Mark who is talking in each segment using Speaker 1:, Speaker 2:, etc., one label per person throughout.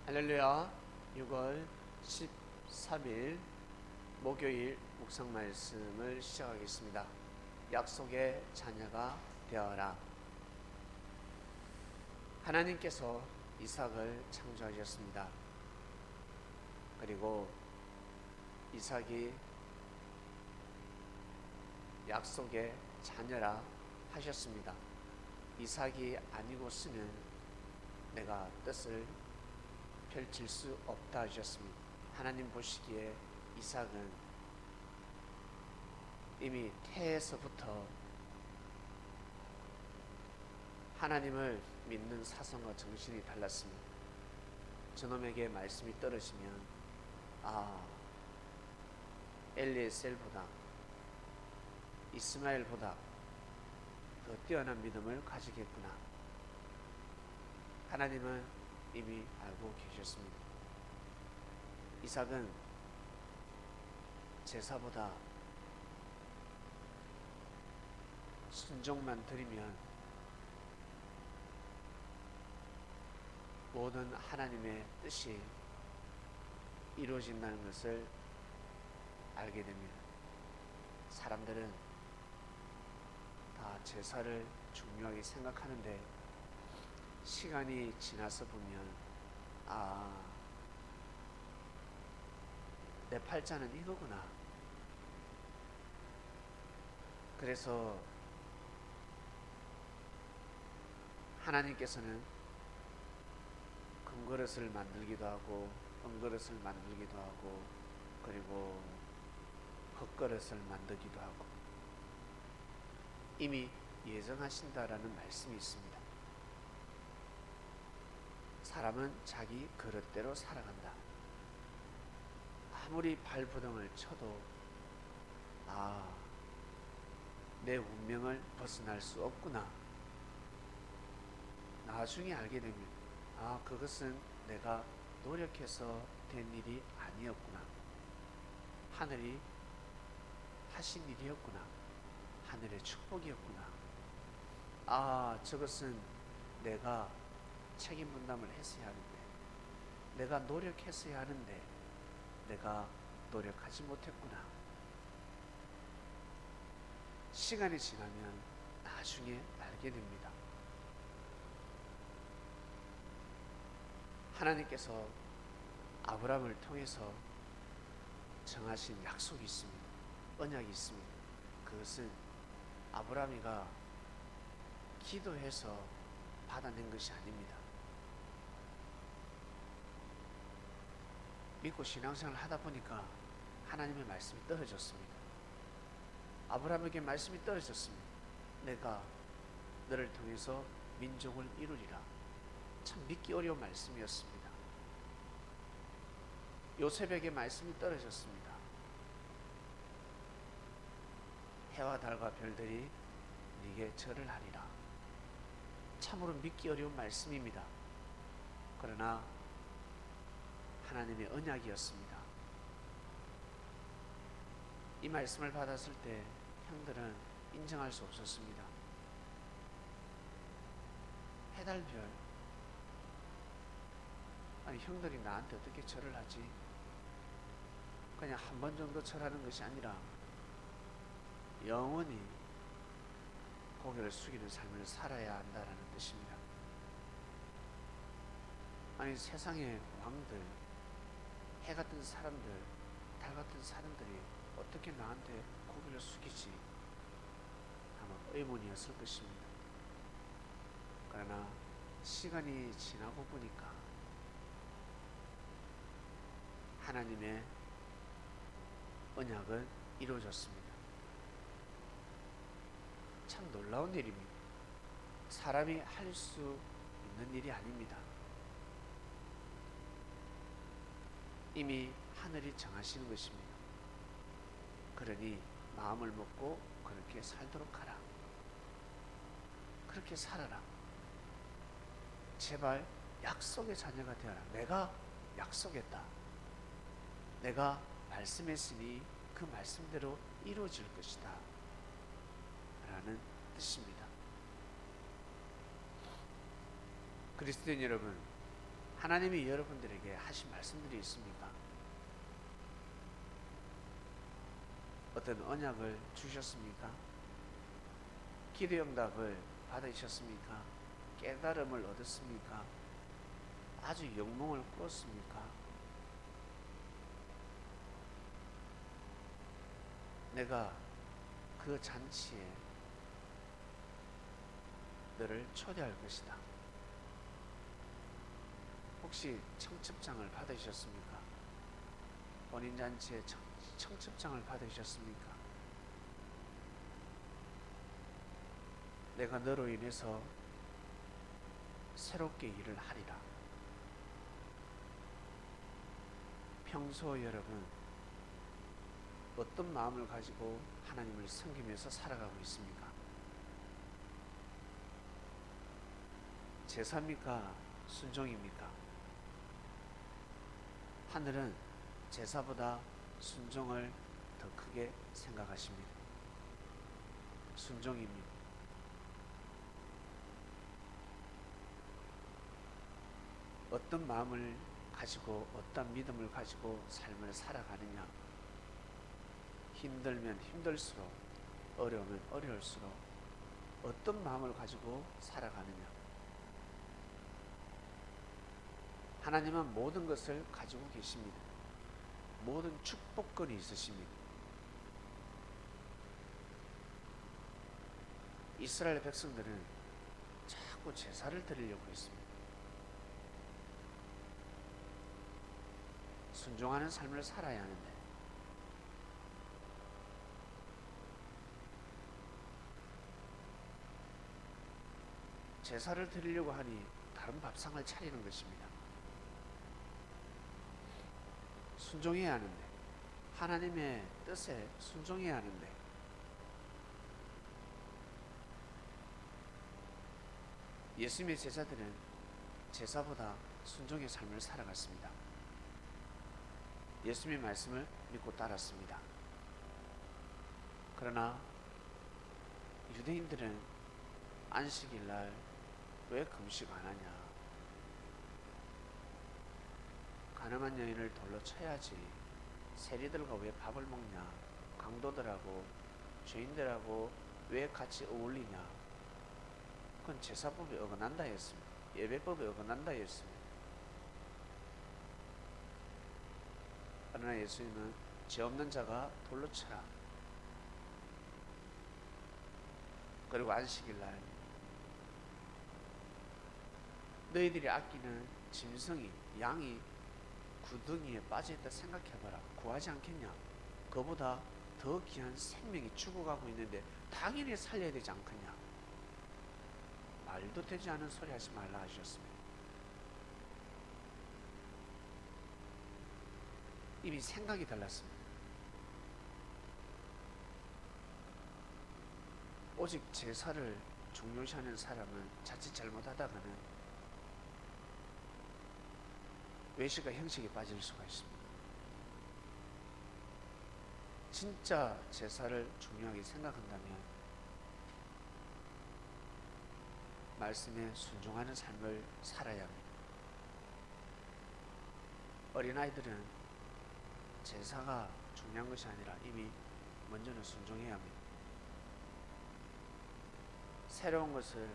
Speaker 1: 할렐루야. 6월 13일 목요일 묵상 말씀을 시작하겠습니다. 약속의 자녀가 되어라. 하나님께서 이삭을 창조하셨습니다. 그리고 이삭이 약속의 자녀라 하셨습니다. 이삭이 아니고서는 내가 뜻을 펼칠 수 없다 하셨습니다. 하나님 보시기에 이삭은 이미 태에서부터 하나님을 믿는 사상과 정신이 달랐습니다. 저놈에게 말씀이 떨어지면 엘리에셀보다 이스마엘보다 더 뛰어난 믿음을 가지겠구나. 하나님은 이미 알고 계셨습니다. 이삭은 제사보다 순종만 드리면 모든 하나님의 뜻이 이루어진다는 것을 알게 됩니다. 사람들은 다 제사를 중요하게 생각하는데 시간이 지나서 보면 내 팔자는 이거구나. 그래서 하나님께서는 금그릇을 만들기도 하고 은그릇을 만들기도 하고 그리고 흙그릇을 만들기도 하고 이미 예정하신다라는 말씀이 있습니다. 사람은 자기 그릇대로 살아간다. 아무리 발버둥을 쳐도 내 운명을 벗어날 수 없구나. 나중에 알게 됩니다. 그것은 내가 노력해서 된 일이 아니었구나. 하늘이 하신 일이었구나. 하늘의 축복이었구나. 저것은 내가 책임 분담을 했어야 하는데, 내가 노력했어야 하는데 내가 노력하지 못했구나. 시간이 지나면 나중에 알게 됩니다. 하나님께서 아브라함을 통해서 정하신 약속이 있습니다. 언약이 있습니다. 그것은 아브라함이가 기도해서 받아낸 것이 아닙니다. 믿고 신앙생활을 하다 보니까 하나님의 말씀이 떨어졌습니다. 아브라함에게 말씀이 떨어졌습니다. 내가 너를 통해서 민족을 이루리라. 참 믿기 어려운 말씀이었습니다. 요셉에게 말씀이 떨어졌습니다. 해와 달과 별들이 네게 절을 하리라. 참으로 믿기 어려운 말씀입니다. 그러나 하나님의 언약이었습니다. 이 말씀을 받았을 때 형들은 인정할 수 없었습니다. 해달별, 형들이 나한테 어떻게 절을 하지? 그냥 한 번 정도 절하는 것이 아니라 영원히 고개를 숙이는 삶을 살아야 한다는 뜻입니다. 세상의 왕들, 해 같은 사람들, 달 같은 사람들이 어떻게 나한테 고개를 숙이지? 아마 의문이었을 것입니다. 그러나 시간이 지나고 보니까 하나님의 언약은 이루어졌습니다. 참 놀라운 일입니다. 사람이 할 수 있는 일이 아닙니다. 이미 하늘이 정하시는 것입니다. 그러니 마음을 먹고 그렇게 살도록 하라. 그렇게 살아라. 제발 약속의 자녀가 되어라. 내가 약속했다. 내가 말씀했으니 그 말씀대로 이루어질 것이다. 라는 뜻입니다. 그리스도인 여러분, 하나님이 여러분들에게 하신 말씀들이 있습니까? 어떤 언약을 주셨습니까? 기도 응답을 받으셨습니까? 깨달음을 얻었습니까? 아주 영몽을 꾸었습니까? 내가 그 잔치에 너를 초대할 것이다. 혹시 청첩장을 받으셨습니까? 본인 잔치에 청첩장을 받으셨습니까? 내가 너로 인해서 새롭게 일을 하리라. 평소 여러분 어떤 마음을 가지고 하나님을 섬기면서 살아가고 있습니까? 제사입니까? 순종입니까? 하늘은 제사보다 순종을 더 크게 생각하십니다. 순종입니다. 어떤 마음을 가지고 어떤 믿음을 가지고 삶을 살아가느냐. 힘들면 힘들수록, 어려우면 어려울수록 어떤 마음을 가지고 살아가느냐. 하나님은 모든 것을 가지고 계십니다. 모든 축복권이 있으십니다. 이스라엘 백성들은 자꾸 제사를 드리려고 했습니다. 순종하는 삶을 살아야 하는데 제사를 드리려고 하니 다른 밥상을 차리는 것입니다. 순종해야 하는데, 하나님의 뜻에 순종해야 하는데 예수님의 제자들은 제사보다 순종의 삶을 살아갔습니다. 예수님의 말씀을 믿고 따랐습니다. 그러나 유대인들은 안식일날 왜 금식 안 하냐? 가늠한 여인을 돌로 쳐야지. 세리들과 왜 밥을 먹냐? 강도들하고 죄인들하고 왜 같이 어울리냐? 그건 제사법에 어긋난다 했습니다. 예배법에 어긋난다 했습니다. 그러나 예수님은 죄 없는 자가 돌로 쳐라. 그리고 안식일날 너희들이 아끼는 짐승이, 양이 구덩이에 빠져있다 생각해봐라. 구하지 않겠냐? 그보다 더 귀한 생명이 죽어가고 있는데 당연히 살려야 되지 않겠냐? 말도 되지 않은 소리 하지 말라 하셨습니다. 이미 생각이 달랐습니다. 오직 제사를 중요시하는 사람은 자칫 잘못하다가는 외식과 형식에 빠질 수가 있습니다. 진짜 제사를 중요하게 생각한다면 말씀에 순종하는 삶을 살아야 합니다. 어린아이들은 제사가 중요한 것이 아니라 이미 먼저는 순종해야 합니다. 새로운 것을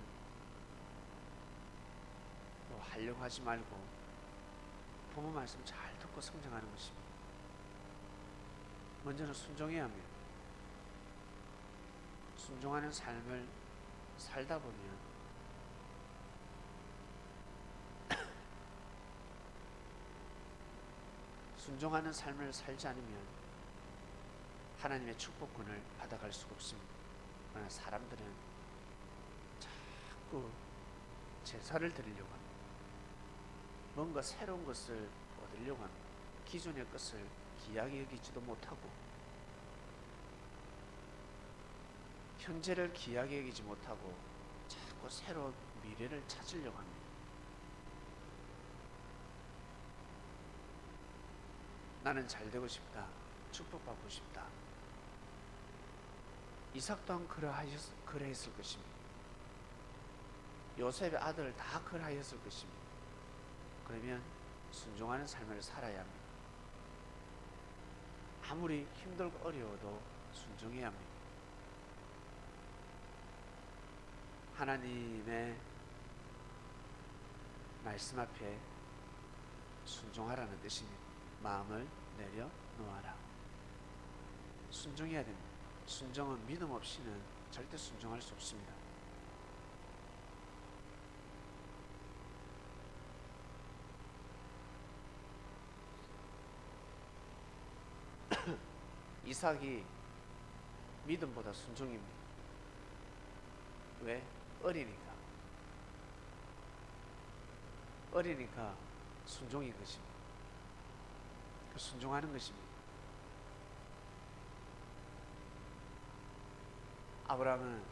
Speaker 1: 또 하려고 하지 말고 부모 말씀 잘 듣고 성장하는 것입니다. 먼저는 순종해야 합니다. 순종하는 삶을 살다 보면 순종하는 삶을 살지 않으면 하나님의 축복권을 받아갈 수가 없습니다. 그러나 사람들은 자꾸 제사를 드리려고 합니다. 뭔가 새로운 것을 얻으려고 합니다. 기존의 것을 귀하게 여기지도 못하고 현재를 귀하게 여기지 못하고 자꾸 새로운 미래를 찾으려고 합니다. 나는 잘 되고 싶다. 축복받고 싶다. 이삭 또한 그러했을 것입니다. 요셉의 아들 다 그러하였을 것입니다. 그러면 순종하는 삶을 살아야 합니다. 아무리 힘들고 어려워도 순종해야 합니다. 하나님의 말씀 앞에 순종하라는 뜻입니다. 마음을 내려놓아라. 순종해야 됩니다. 순종은 믿음 없이는 절대 순종할 수 없습니다. 이삭이 믿음보다 순종입니다. 왜? 어리니까. 어리니까 순종인 것입니다. 순종하는 것입니다. 아브라함은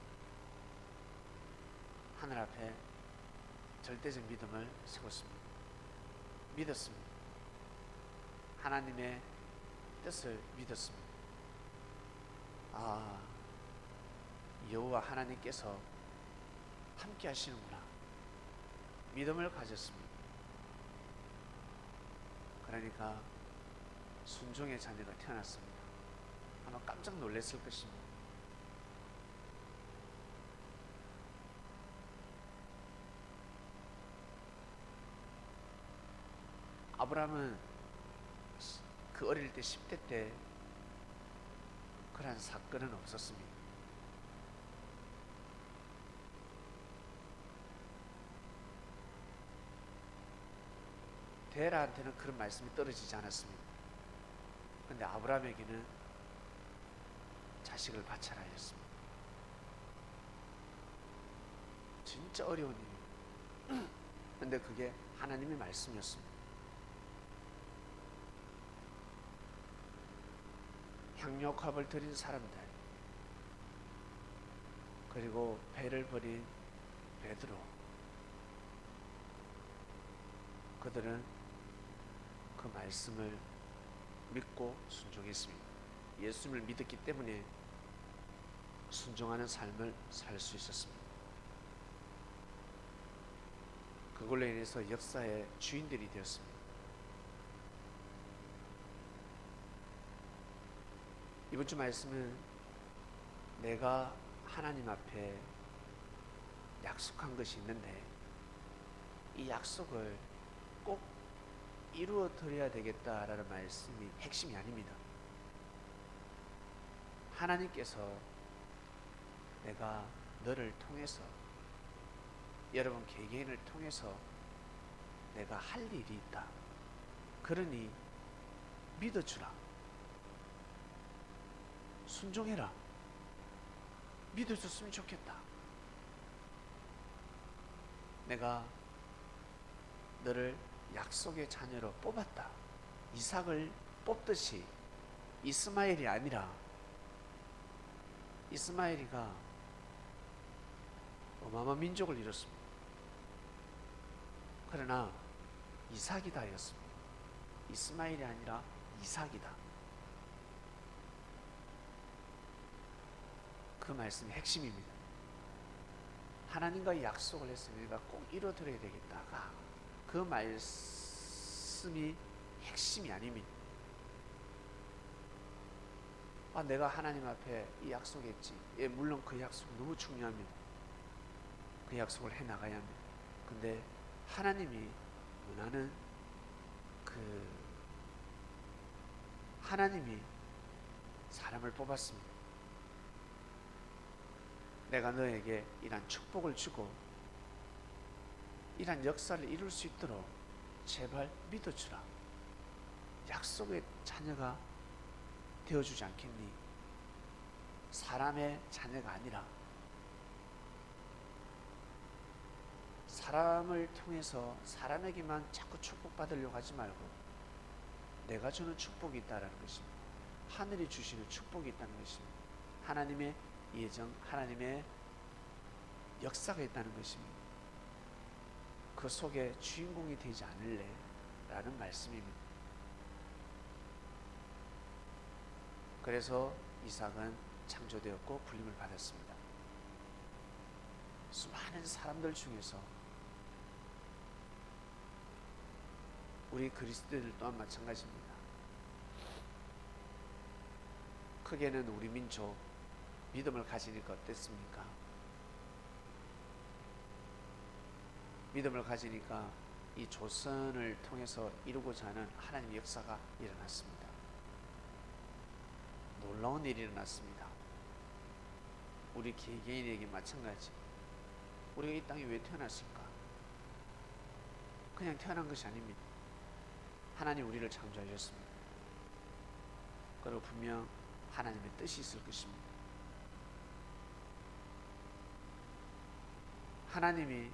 Speaker 1: 하늘 앞에 절대적 믿음을 세웠습니다. 믿었습니다. 하나님의 뜻을 믿었습니다. 아, 여호와 하나님께서 함께 하시는구나. 믿음을 가졌습니다. 그러니까 순종의 자녀가 태어났습니다. 아마 깜짝 놀랐을 것입니다. 아브라함은 그 어릴 때 10대 때 그런 사건은 없었습니다. 데라한테는 그런 말씀이 떨어지지 않았습니다. 그런데 아브라함에게는 자식을 바쳐라 하였습니다. 진짜 어려운 일이에요. 그런데 그게 하나님의 말씀이었습니다. 향료값을 드린 사람들, 그리고 배를 버린 베드로, 그들은 그 말씀을 믿고 순종했습니다. 예수님을 믿었기 때문에 순종하는 삶을 살 수 있었습니다. 그걸로 인해서 역사의 주인들이 되었습니다. 이번 주 말씀은 내가 하나님 앞에 약속한 것이 있는데 이 약속을 꼭 이루어 드려야 되겠다라는 말씀이 핵심이 아닙니다. 하나님께서 내가 너를 통해서, 여러분 개개인을 통해서 내가 할 일이 있다. 그러니 믿어주라. 순종해라. 믿어줬으면 좋겠다. 내가 너를 약속의 자녀로 뽑았다. 이삭을 뽑듯이 이스마엘이 아니라, 이스마엘이가 어마어마한 민족을 이뤘습니다. 그러나 이삭이다 였습니다. 이스마엘이 아니라 이삭이다. 그 말씀이 핵심입니다. 하나님과 약속을 했으니까 꼭 이뤄드려야 되겠다가 그 말씀이 핵심이 아닙니다. 아, 내가 하나님 앞에 이 약속했지. 예, 물론 그 약속 너무 중요합니다. 그 약속을 해나가야 합니다. 근데 하나님이 원하는 하나님이 사람을 뽑았습니다. 내가 너에게 이러한 축복을 주고 이러한 역사를 이룰 수 있도록 제발 믿어주라. 약속의 자녀가 되어주지 않겠니? 사람의 자녀가 아니라 사람을 통해서 사람에게만 자꾸 축복받으려고 하지 말고 내가 주는 축복이 있다는 것입니다. 하늘이 주시는 축복이 있다는 것입니다. 하나님의 예정, 하나님의 역사가 있다는 것입니다. 그 속에 주인공이 되지 않을래? 라는 말씀입니다. 그래서 이삭은 창조되었고 불림을 받았습니다. 수많은 사람들 중에서 우리 그리스도인들 또한 마찬가지입니다. 크게는 우리 민족 믿음을 가지니까 어땠습니까? 믿음을 가지니까 이 조선을 통해서 이루고자 하는 하나님의 역사가 일어났습니다. 놀라운 일이 일어났습니다. 우리 개개인에게 마찬가지. 우리가 이 땅에 왜 태어났을까? 그냥 태어난 것이 아닙니다. 하나님 우리를 창조하셨습니다. 그리고 분명 하나님의 뜻이 있을 것입니다. 하나님이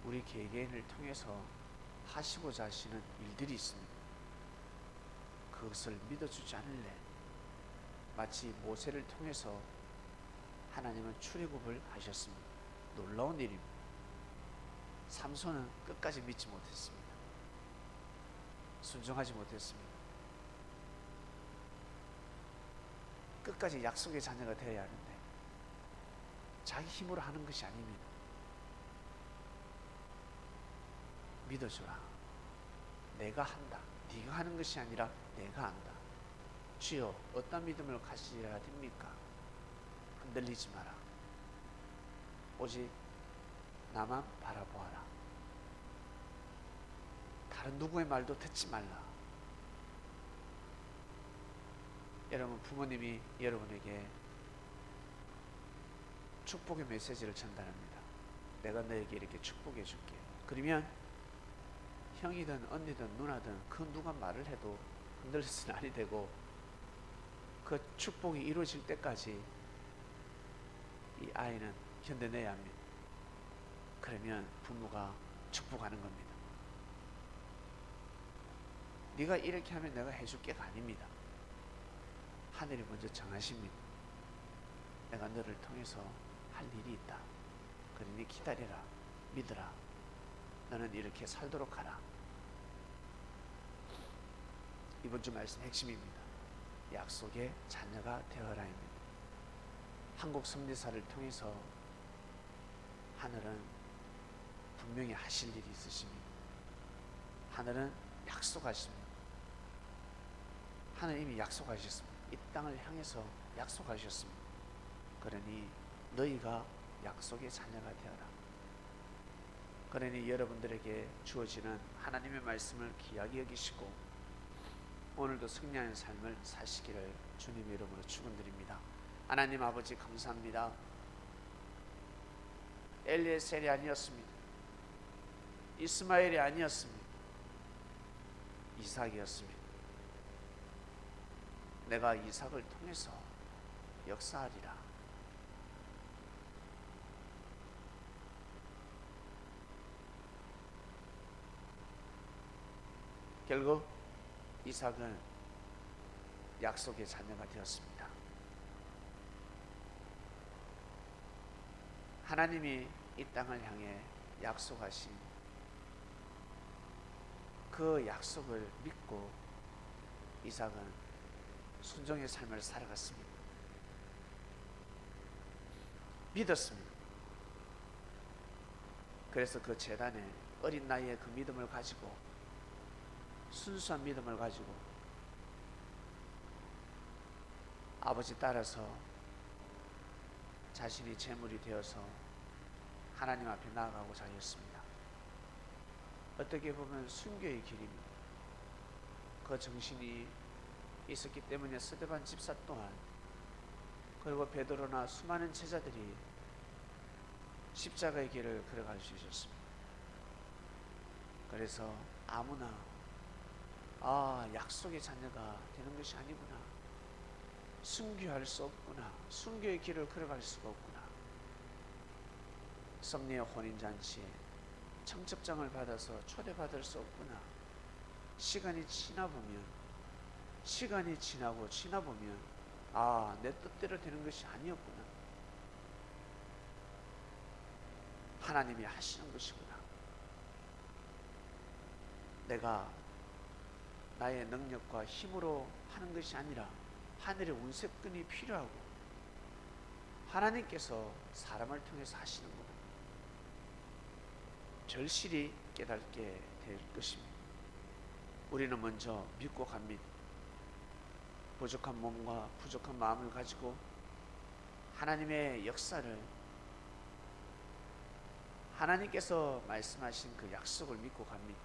Speaker 1: 우리 개개인을 통해서 하시고자 하시는 일들이 있습니다. 그것을 믿어주지 않을래? 마치 모세를 통해서 하나님은 출애굽을 하셨습니다. 놀라운 일입니다. 삼손은 끝까지 믿지 못했습니다. 순종하지 못했습니다. 끝까지 약속의 자녀가 되어야 하는데 자기 힘으로 하는 것이 아닙니다. 믿어주라. 내가 한다. 네가 하는 것이 아니라 내가 한다. 주여, 어떤 믿음을 가져야 됩니까? 흔들리지 마라. 오직 나만 바라보아라. 다른 누구의 말도 듣지 말라. 여러분, 부모님이 여러분에게 축복의 메시지를 전달합니다. 내가 너에게 이렇게 축복해 줄게. 그러면 형이든 언니든 누나든 그 누가 말을 해도 흔들려서는 아니 되고, 그 축복이 이루어질 때까지 이 아이는 견뎌내야 합니다. 그러면 부모가 축복하는 겁니다. 네가 이렇게 하면 내가 해줄게가 아닙니다. 하늘이 먼저 정하십니다. 내가 너를 통해서 할 일이 있다. 그러니 기다려라. 믿어라. 너는 이렇게 살도록 하라. 이번 주 말씀 핵심입니다. 약속의 자녀가 되어라입니다. 한국 선지사를 통해서 하늘은 분명히 하실 일이 있으십니다. 하늘은 약속하십니다. 하늘 이미 약속하셨습니다. 이 땅을 향해서 약속하셨습니다. 그러니 너희가 약속의 자녀가 되어라. 그러니 여러분들에게 주어지는 하나님의 말씀을 귀하게 여기시고 오늘도 승리하는 삶을 사시기를 주님의 이름으로 축원드립니다. 하나님 아버지 감사합니다. 엘리에셀이 아니었습니다. 이스마엘이 아니었습니다. 이삭이었습니다. 내가 이삭을 통해서 역사하리라. 결국 이삭은 약속의 자녀가 되었습니다. 하나님이 이 땅을 향해 약속하신 그 약속을 믿고 이삭은 순종의 삶을 살아갔습니다. 믿었습니다. 그래서 그 제단에 어린 나이에 그 믿음을 가지고, 순수한 믿음을 가지고 아버지 따라서 자신이 제물이 되어서 하나님 앞에 나아가고자 하였습니다. 어떻게 보면 순교의 길입니다. 그 정신이 있었기 때문에 스데반 집사 또한, 그리고 베드로나 수많은 제자들이 십자가의 길을 걸어갈 수 있었습니다. 그래서 아무나 약속의 자녀가 되는 것이 아니구나, 순교할 수 없구나, 순교의 길을 걸어갈 수가 없구나, 섭리의 혼인잔치에 청첩장을 받아서 초대받을 수 없구나, 시간이 지나보면 내 뜻대로 되는 것이 아니었구나, 하나님이 하시는 것이구나, 내가 나의 능력과 힘으로 하는 것이 아니라 하늘의 운세꾼이 필요하고 하나님께서 사람을 통해서 하시는구나, 절실히 깨닫게 될 것입니다. 우리는 먼저 믿고 갑니다. 부족한 몸과 부족한 마음을 가지고 하나님의 역사를, 하나님께서 말씀하신 그 약속을 믿고 갑니다.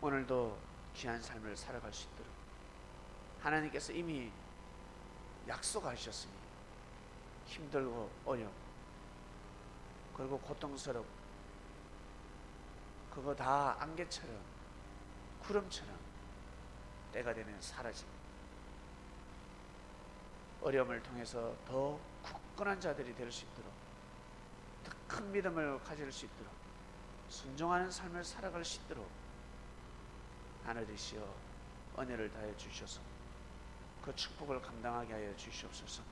Speaker 1: 오늘도 귀한 삶을 살아갈 수 있도록 하나님께서 이미 약속하셨으니 힘들고 어렵고 그리고 고통스럽고 그거 다 안개처럼 구름처럼 때가 되면 사라집니다. 어려움을 통해서 더 굳건한 자들이 될 수 있도록, 더 큰 믿음을 가질 수 있도록, 순종하는 삶을 살아갈 수 있도록 하늘이시여 은혜를 다해 주셔서 그 축복을 감당하게 하여 주시옵소서.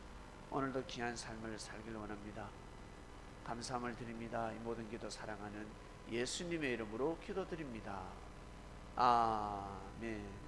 Speaker 1: 오늘도 귀한 삶을 살기를 원합니다. 감사함을 드립니다. 이 모든 기도 사랑하는 예수님의 이름으로 기도드립니다. 아멘.